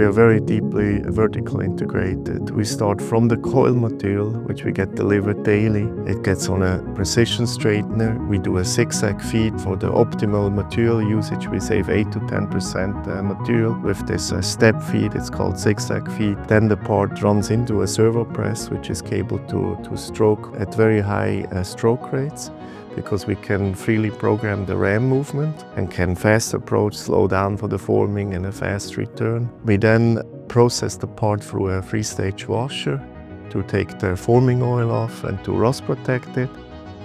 we are very deeply vertically integrated. We start from the coil material, which we get delivered daily. It gets on a precision straightener. We do a zigzag feed for the optimal material usage. We save 8 to 10% material with this step feed. It's called zigzag feed. Then the part runs into a servo press, which is able to stroke at very high stroke rates, because we can freely program the ram movement and can fast approach, slow down for the forming and a fast return. We then process the part through a 3-stage washer to take the forming oil off and to rust protect it.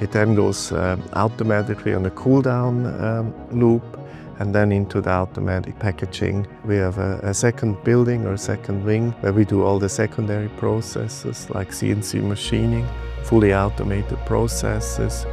It then goes automatically on a cool down loop and then into the automatic packaging. We have a second building or a second wing where we do all the secondary processes like CNC machining, fully automated processes.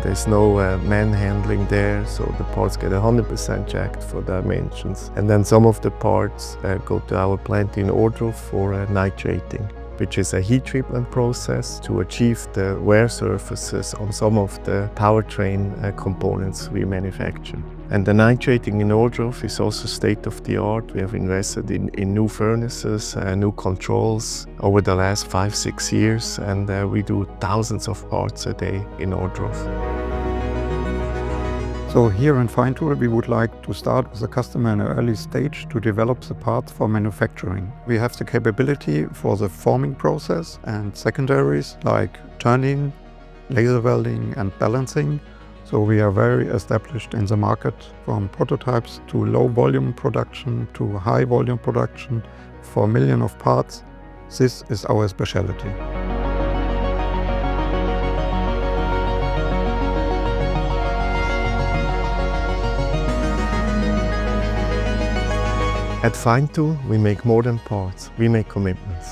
There's no man handling there, so the parts get 100% checked for dimensions. And then some of the parts go to our plant in Ohrdruf for nitrating, which is a heat treatment process to achieve the wear surfaces on some of the powertrain components we manufacture. And the nitrating in Ohrdruf is also state-of-the-art. We have invested in new furnaces, new controls over the last 5-6 years, and we do thousands of parts a day in Ohrdruf. So here in Feintool, we would like to start with the customer in an early stage to develop the parts for manufacturing. We have the capability for the forming process and secondaries like turning, laser welding and balancing. So we are very established in the market, from prototypes to low volume production to high volume production for millions of parts. This is our specialty. At Feintool, we make more than parts, we make commitments.